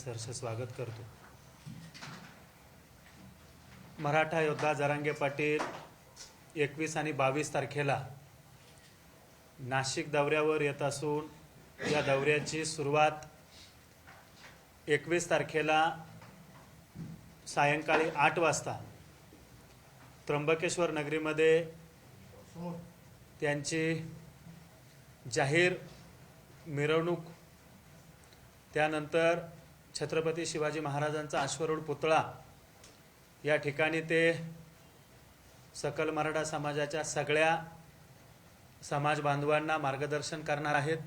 सहर्ष स्वागत करतो। मराठा योद्धा जरांगे पाटील 21 आणि 22 तारखेला नाशिक दौऱ्यावर येत असून या दौऱ्याची सुरुवात 21 तारखेला सायंकाळी 8 वाजता त्र्यंबकेश्वर नगरीमध्ये त्यांची जाहीर मिरवणूक, त्यानंतर छत्रपती शिवाजी महाराजांचा अश्वरूढ पुतळा या ठिकाणी ते सकल मराठा समाजाच्या सगळ्या समाज बांधवांना मार्गदर्शन करणार आहेत।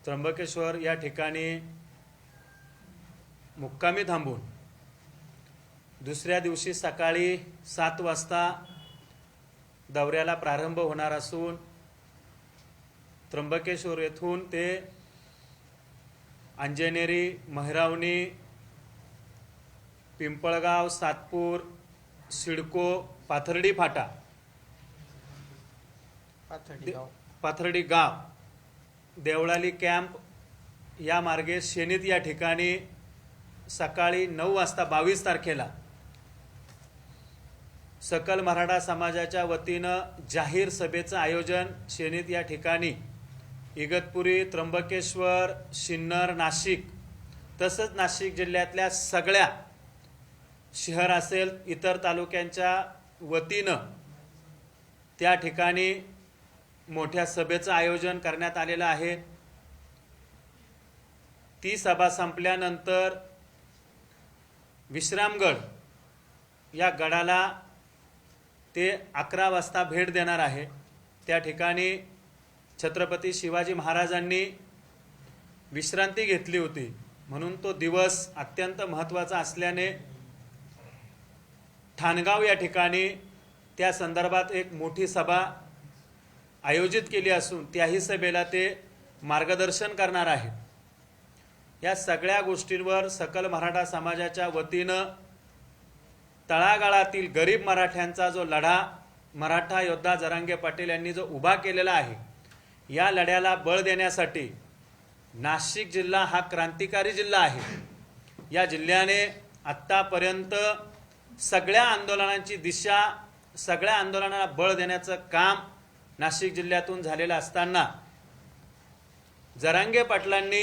त्र्यंबकेश्वर या ठिकाणी मुक्कामी थांबून दुसऱ्या दिवशी सकाळी 7 वाजता दौऱ्याला प्रारंभ होणार असून त्र्यंबकेश्वर येथून ते अंजनेरी, महिरावणी, पिंपळगाव, सातपूर, सिडको, पाथर्डी फाटा, पाथर्डी गाव, देवळाली कॅम्प या मार्गे शेनीत या ठिकाणी सकाळी 9 वाजता 22 तारखेला सकल मराठा समाजाच्या वतीनं जाहीर सभेचं आयोजन शेनीत या ठिकाणी इगतपुरी, त्र्यंबकेश्वर, सिन्नर, नाशिक तसंच नाशिक जिल्ह्यातल्या सगळ्या शहर असेल इतर तालुक्यांच्या वतीनं त्या ठिकाणी मोठ्या सभेचं आयोजन करण्यात आलेलं आहे। ती सभा संपल्यानंतर विश्रामगड या गडाला ते 11 वाजता भेट देणार आहे। त्या ठिकाणी छत्रपती शिवाजी महाराजांनी विश्रांती घेतली होती, म्हणून तो दिवस अत्यंत महत्त्वाचा असल्याने ठाणगाव या ठिकाणी त्या संदर्भात एक मोठी सभा आयोजित केली असून त्याही सभेला ते मार्गदर्शन करणार आहेत। या सगळ्या गोष्टींवर सकल मराठा समाजाच्या वतीनं तळागाळातील गरीब मराठ्यांचा जो लढा मराठा योद्धा जरांगे पाटील यांनी जो उभा केलेला आहे, या लढ्याला बळ देण्यासाठी नाशिक जिल्हा हा क्रांतिकारी जिल्हा आहे। या जिल्ह्याने आत्तापर्यंत सगळ्या आंदोलनांची दिशा, सगळ्या आंदोलनाला बळ देण्याचं काम नाशिक जिल्ह्यातून झालेलं असताना जरांगे पाटलांनी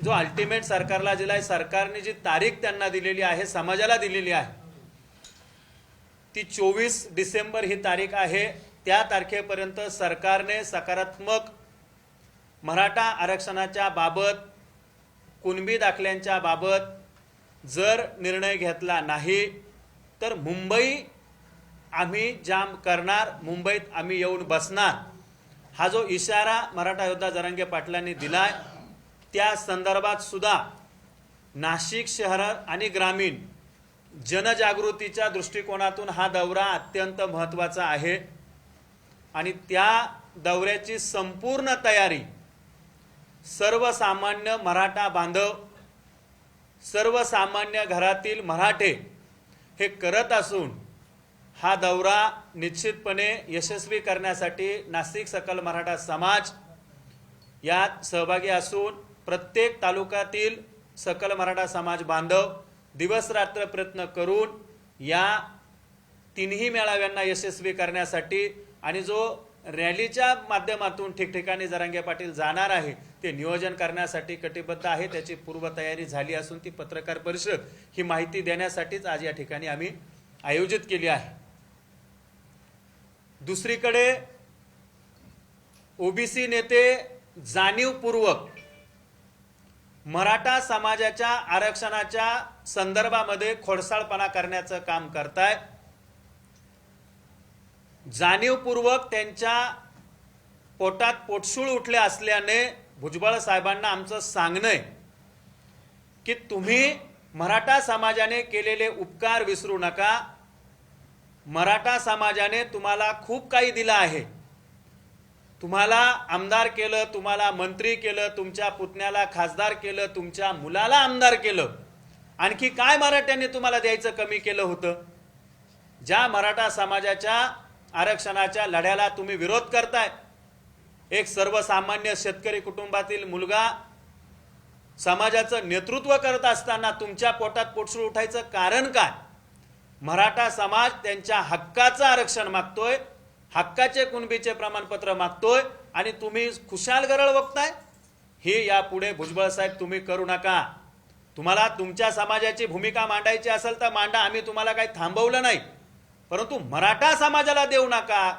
जो अल्टिमेट सरकारला दिलाय, सरकारने जी तारीख त्यांना दिलेली आहे, समाजाला दिलेली आहे, ती 24 डिसेंबर ही तारीख आहे। त्या तारखेपर्यंत सरकारने सकारात्मक मराठा आरक्षणाच्या बाबत, कुणबी दाखल्यांच्या बाबत जर निर्णय घेतला नाही तर मुंबई आम्ही जाम करणार, मुंबईत आम्ही येऊन बसणार, हा जो इशारा मराठा योद्धा जरांगे पाटलांनी दिलाय, त्या संदर्भात सुद्धा नाशिक शहर आणि ग्रामीण जनजागृतीच्या दृष्टिकोनातून हा दौरा अत्यंत महत्त्वाचा आहे। आणि त्या दौऱ्याची संपूर्ण तयारी सर्वसामान्य मराठा बांधव, सर्वसामान्य घरातील मराठे हे करत असून हा दौरा निश्चितपणे यशस्वी करण्यासाठी नाशिक सकल मराठा समाज यात सहभागी असून प्रत्येक तालुक्यातील सकल मराठा समाज बांधव दिवस रात्र प्रयत्न करून या तिन्ही मेळाव्यांना यशस्वी करण्यासाठी आणि जो रॅलीच्या माध्यमातून ठिकठिकाणी जरांगे पाटील जाणार आहे ते नियोजन करण्यासाठी कटिबद्ध आहे। त्याची पूर्वतयारी झाली असून ती पत्रकार परिषद ही माहिती देण्यासाठीच आज या ठिकाणी आम्ही आयोजित केली आहे। दुसरीकडे ओबीसी नेते जाणीवपूर्वक मराठा समाजाच्या आरक्षणाच्या संदर्भामध्ये खोडसाळपणा करण्याचं काम करताय। जाणीवपूर्वक त्यांच्या पोटात पोटशूळ उठले असल्याने भुजबळ साहेबांना आमचं सांगणं आहे की तुम्ही मराठा समाजाने केलेले उपकार विसरू नका। मराठा समाजाने तुम्हाला खूप काही दिलं आहे, तुम्हाला आमदार केलं, तुम्हाला मंत्री केलं, तुमच्या पुतण्याला खासदार केलं, तुमच्या मुलाला आमदार केलं, आणखी काय मराठ्यांनी तुम्हाला द्यायचं कमी केलं होतं? ज्या मराठा समाजाच्या आरक्षणाच्या लढ्याला तुम्ही विरोध करताय, एक सर्वसामान्य शेतकरी कुटुंबातील मुलगा समाजाचं नेतृत्व करत असताना तुमच्या पोटात पोटसूळ उठायचं कारण काय? मराठा समाज त्यांच्या हक्काचं आरक्षण मागतोय, हक्काचे कुणबीचे प्रमाणपत्र मागतोय आणि तुम्ही खुशाल गरळ बघताय. हे यापुढे भुजबळ साहेब तुम्ही करू नका. तुम्हाला तुमच्या समाजाची भूमिका मांडायची असेल तर मांडा, आम्ही तुम्हाला काही थांबवलं नाही, परंतु मराठा समाजाला देऊ नका,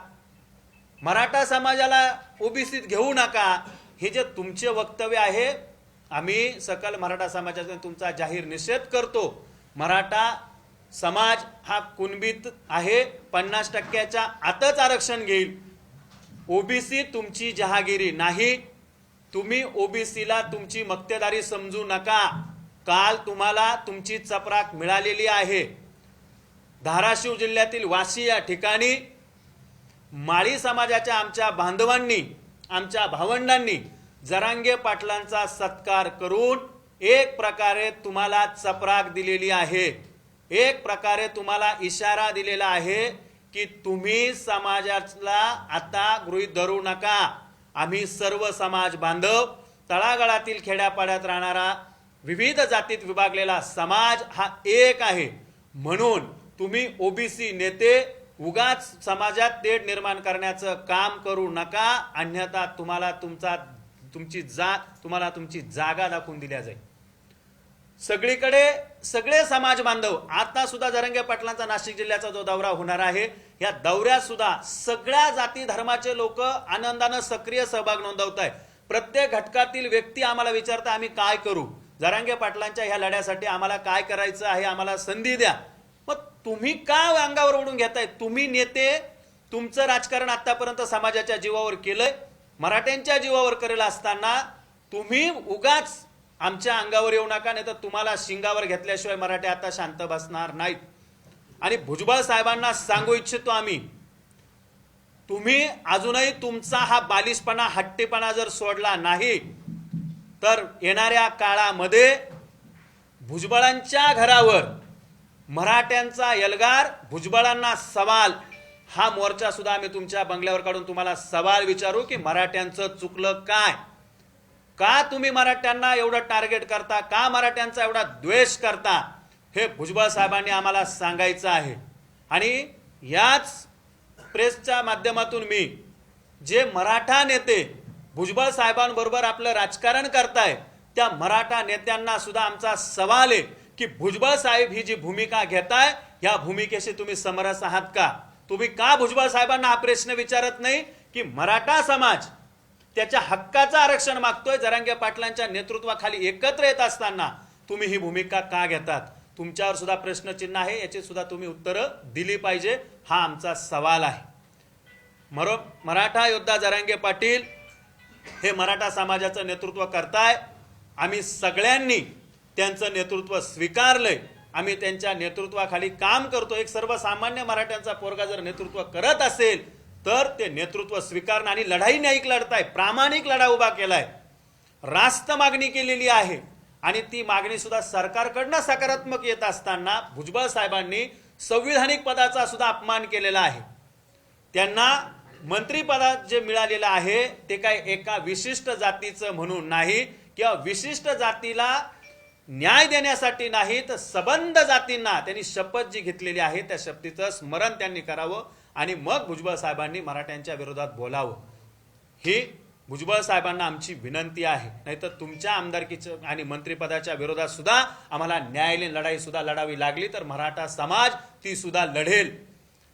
मराठा समाजाला ओबीसीत घेऊ नका. हे जे तुमचे वक्तव्य आहे, आम्ही सकल मराठा समाजाचा तुमचा जाहीर निषेध करतो. मराठा समाज हा कुणबीत आहे, 50% आतच आरक्षण घेईल. ओबीसी तुमची जहागिरी नाही. तुम्ही ओबीसीला तुमची मक्तेदारी समजू नका. काल तुम्हाला तुमची चपराक मिळालेली आहे. धाराशिव जिल्ह्यातील वाशी या ठिकाणी माळी समाजाच्या आमच्या बांधवांनी, आमच्या भावंडांनी जरांगे पाटलांचा सत्कार करून एक प्रकारे तुम्हाला चपराक दिलेली आहे. एक प्रकारे तुम्हाला इशारा दिलेला आहे की तुम्ही समाजाला आता गृहीत धरू नका. आम्ही सर्व समाज बांधव, तळागाळातील खेड्यापाड्यात राहणारा विविध जातीत विभागलेला समाज हा एक आहे. म्हणून तुम्ही ओबीसी नेते उगाच समाजात तेढ निर्माण करण्याचं काम करू नका, अन्यथा तुम्हाला तुमची जागा दाखवून दिल्या जाईल. सगळीकडे सगळे समाज बांधव, आता सुद्धा जरांगे पाटलांचा नाशिक जिल्ह्याचा जो दौरा होणार आहे, या दौऱ्यात सुद्धा सगळ्या जाती धर्माचे लोक आनंदानं सक्रिय सहभाग नोंदवत आहेत. प्रत्येक घटकातील व्यक्ती आम्हाला विचारता आम्ही काय करू, जरांगे पाटलांच्या ह्या लढ्यासाठी आम्हाला काय करायचं आहे, आम्हाला संधी द्या. मग तुम्ही का अंगावर ओढून घेताय? तुम्ही नेते तुमचं राजकारण आतापर्यंत समाजाच्या जीवावर केलंय, मराठ्यांच्या जीवावर करेल असताना तुम्ही उगाच आमच्या अंगावर येऊ नका, नाही तर तुम्हाला शिंगावर घेतल्याशिवाय मराठे आता शांत बसणार नाहीत. आणि भुजबळ साहेबांना सांगू इच्छितो आम्ही, तुम्ही अजूनही तुमचा हा बालिशपणा, हट्टीपणा जर सोडला नाही तर येणाऱ्या काळामध्ये भुजबळांच्या घरावर मराठ्यांचा एल्गार, भुजबळांना सवाल, हा मोर्चा सुद्धा आम्ही तुमच्या बंगल्यावर काढून तुम्हाला सवाल विचारू की मराठ्यांचं चुकलं काय? का तुम्ही मराठ्यांना एवढं टार्गेट करता? का मराठ्यांचा एवढा द्वेष करता? हे भुजबळ साहेबांनी आम्हाला सांगायचं आहे. आणि याच प्रेसच्या माध्यमातून मी जे मराठा नेते भुजबळ साहेबांबरोबर आपलं राजकारण करताय, त्या मराठा नेत्यांना सुद्धा आमचा सवाल आहे की भुजबळ साहेब ही जी भूमिका घेताय, या भूमिकेशी तुम्ही समरस आहात का? तुम्ही का भुजबळ साहेबांना हा प्रश्न विचारत नाही की मराठा समाज त्याच्या हक्काचं आरक्षण मागतोय, जरांगे पाटलांच्या नेतृत्वाखाली एकत्र येत असताना तुम्ही ही भूमिका का घेतात? तुमच्यावर सुद्धा प्रश्नचिन्ह आहे, याची सुद्धा तुम्ही उत्तरं दिली पाहिजे, हा आमचा सवाल आहे. मराठा योद्धा जरांगे पाटील हे मराठा समाजाचं नेतृत्व करताय. आम्ही सगळ्यांनी त्यांचं नेतृत्व स्वीकारलंय, आम्ही त्यांच्या नेतृत्वाखाली काम करतो. एक सर्वसामान्य मराठ्यांचा पोरगा जर नेतृत्व करत असेल तर ते नेतृत्व स्वीकारणं आणि लढाई न्यायिक लढताय, प्रामाणिक लढा उभा केलाय, रास्त मागणी केलेली आहे आणि ती मागणी सुद्धा सरकारकडनं सकारात्मक येत असताना भुजबळ साहेबांनी संविधानिक पदाचा सुद्धा अपमान केलेला आहे. त्यांना मंत्रिपदात जे मिळालेलं आहे ते काय एका विशिष्ट जातीचं म्हणून नाही किंवा विशिष्ट जातीला न्याय देण्यासाठी नाही, तर सबंध जातींना त्यांनी शपथ जी घेतलेली आहे त्या शपथीचं स्मरण त्यांनी करावं आणि मग भुजबळ साहेबांनी मराठ्यांच्या विरोधात बोलावं. ही भुजबळ साहेबांना आमची विनंती आहे. नाहीतर तुमच्या आमदारकीच्या आणि मंत्रिपदाच्या विरोधात सुद्धा आम्हाला न्यायालयीन लढाई सुद्धा लढावी लागली तर मराठा समाज ती सुद्धा लढेल.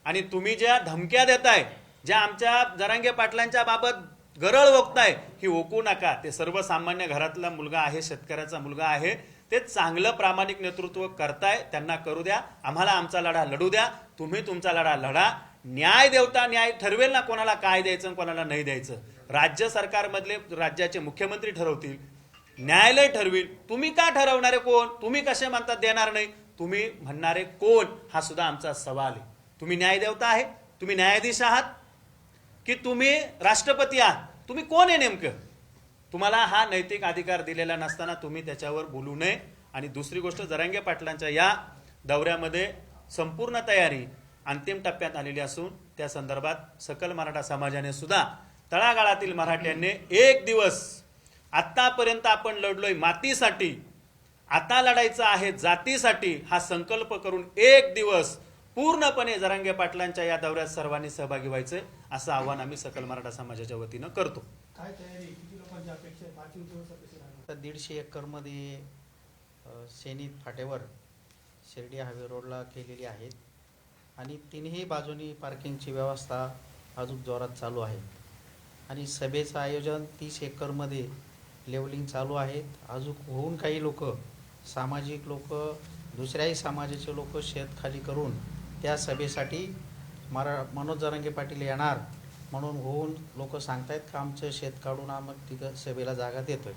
आणि तुम्ही ज्या धमक्या देताय, ज्या आमच्या जरांगे पाटलांच्या बाबत गरळ ओकताय, ही ओकू नका. ते सर्वसामान्य घरातला मुलगा आहे, शेतकऱ्याचा मुलगा आहे, ते चांगलं प्रामाणिक नेतृत्व करताय, त्यांना करू द्या. आम्हाला आमचा लढा लढू द्या, तुम्ही तुमचा लढा लढा. न्याय देवता न्याय ठरवेल ना कोणाला काय द्यायचं कोणाला नाही द्यायचं. राज्य सरकारमधले राज्याचे मुख्यमंत्री ठरवतील, न्यायालय ठरवेल. तुम्ही का ठरवणारे कोण? तुम्ही कसे म्हणतात देणार नाही, तुम्ही म्हणणारे कोण? हा सुद्धा आमचा सवाल आहे. तुम्ही न्याय देवता आहे, तुम्ही न्यायाधीश आहात की तुम्ही राष्ट्रपती आहात? तुम्ही कोण आहे नेमकं? तुम्हाला हा नैतिक अधिकार दिलेला नसताना तुम्ही त्याच्यावर बोलू नये. आणि दुसरी गोष्ट, जरांगे पाटलांच्या या दौऱ्यामध्ये संपूर्ण तयारी अंतिम टप्प्यात आलेली असून त्या संदर्भात सकल मराठा समाजाने सुद्धा तळागाळातील मराठ्यांनी एक दिवस आतापर्यंत आपण लढलोय मातीसाठी, आता लढायचं आहे जातीसाठी हा संकल्प करून एक दिवस पूर्णपणे जरांगे पाटलांच्या या दौऱ्यात सर्वांनी सहभागी व्हायचंय असं आवाहन आम्ही सकल मराठा समाजाच्या वतीनं करतो. काय तयारी, किती लोकांची अपेक्षा आहे, पार्किंग व्यवस्था कशी राहणार? तर 150 एकरमध्ये शेनीत फाट्यावर शिर्डी हायवे रोडला केलेली आहेत आणि तिन्ही बाजूनी पार्किंगची व्यवस्था अजून जोरात चालू आहे आणि सभेचं आयोजन 30 एकरमध्ये लेवलिंग चालू आहेत. अजून होऊन काही लोक, सामाजिक लोक, दुसऱ्याही समाजाचे लोक शेत खाली करून त्या सभेसाठी मनोज जरांगे पाटील येणार म्हणून होऊन लोक सांगतायत का आमचं शेत काढून मग तिथं सभेला जागा देतोय.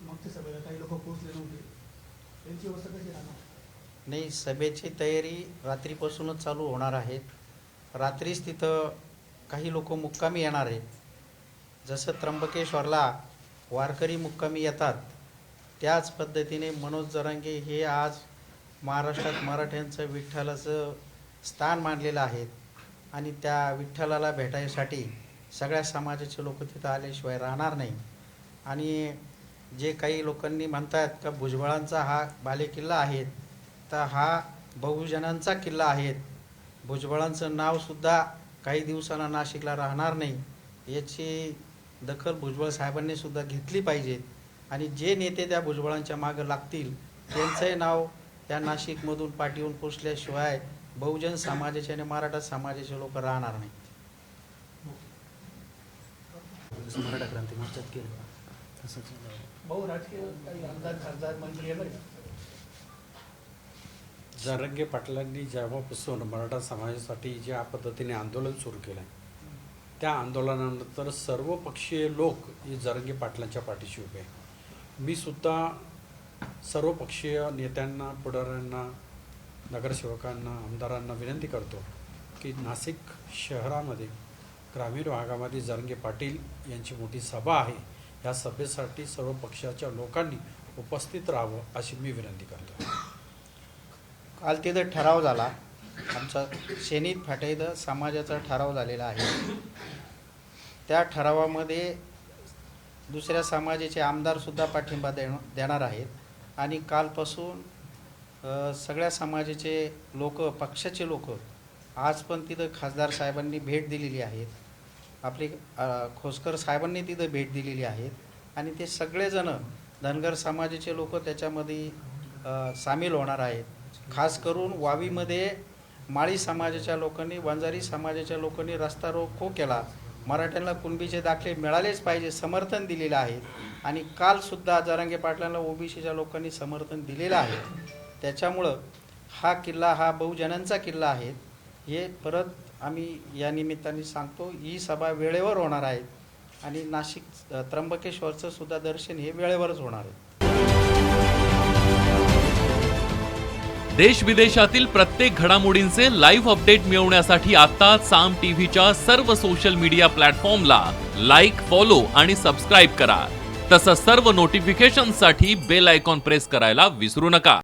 मागच्या सभेला काही लोक पोहोचले नव्हते, त्यांची व्यवस्था कशी राहणार? नाही, सभेची तयारी रात्रीपासूनच चालू होणार आहेत. रात्रीच तिथं काही लोक मुक्कामी येणार आहेत. जसं त्र्यंबकेश्वरला वारकरी मुक्कामी येतात त्याच पद्धतीने मनोज जरांगे हे आज महाराष्ट्रात मराठ्यांचं विठ्ठलाचं स्थान मानलेलं आहे आणि त्या विठ्ठलाला भेटायसाठी सगळ्या समाजाचे लोक तिथं आल्याशिवाय राहणार नाही. आणि जे काही लोकांनी म्हणतात का भुजबळांचा हा बालेकिल्ला आहे, तर हा बहुजनांचा किल्ला आहे. भुजबळांचं नावसुद्धा काही दिवसांना नाशिकला राहणार नाही, याची दखल भुजबळ साहेबांनी सुद्धा घेतली पाहिजे. आणि जे नेते त्या भुजबळांच्या मागं लागतील त्यांचंही नाव त्या नाशिकमधून पाठवून पुसल्याशिवाय बहुजन समाजाचे आणि मराठा समाजाचे लोक राहणार नाहीत. मराठा क्रांती मोर्चात केलं भाऊ, राजकीय काही आमदार, खासदार, मंत्री येणार आहे? जरांगे पाटलांनी जेव्हापासून मराठा समाजासाठी ज्या पद्धतीने आंदोलन सुरू केलं त्या आंदोलनानंतर सर्व पक्षीय लोक हे जरांगे पाटलांच्या पाठीशी उभे आहे. मी सुद्धा सर्व पक्षीय नेत्यांना, पुढाऱ्यांना, नगरसेवकांना, आमदारांना विनंती करतो की नाशिक शहरामध्ये ग्रामीण भागामध्ये जरांगे पाटील यांची मोठी सभा आहे, या सभेसाठी सर्व पक्षाच्या लोकांनी उपस्थित राहावं अशी मी विनंती करतो. काल तिथं ठराव झाला, आमचा शेनीत फाट्या इथं समाजाचा ठराव झालेला आहे. त्या ठरावामध्ये दुसऱ्या समाजाचे आमदारसुद्धा पाठिंबा देणार आहेत आणि कालपासून सगळ्या समाजाचे लोक, पक्षाचे लोक आज पण तिथं खासदार साहेबांनी भेट दिलेली आहेत, आपले खोसकर साहेबांनी तिथं भेट दिलेली आहेत आणि ते सगळेजण धनगर समाजाचे लोक त्याच्यामध्ये सामील होणार आहेत. खास करून वावीमध्ये माळी समाजाच्या लोकांनी, वंजारी समाजाच्या लोकांनी रस्ता रोको केला. मराठ्यांना कुणबीचे दाखले मिळालेच पाहिजे समर्थन दिलेलं आहे आणि कालसुद्धा जरांगे पाटलांना ओबीसीच्या लोकांनी समर्थन दिलेलं आहे. त्याच्यामुळं हा किल्ला हा बहुजनांचा किल्ला आहे हे परत आम्ही या निमित्ताने सांगतो. ही सभा वेळेवर होणार आहे आणि नाशिक त्र्यंबकेश्वरचं सुद्धा दर्शन हे वेळेवरच होणार आहे. देश विदेशातील प्रत्येक घडामोडींचे लाईव्ह अपडेट मिळवण्यासाठी आता साम टीव्हीच्या सर्व सोशल मीडिया प्लॅटफॉर्मला लाईक, फॉलो आणि सबस्क्राईब करा. तसंच सर्व नोटिफिकेशनसाठी बेल आयकॉन प्रेस करायला विसरू नका.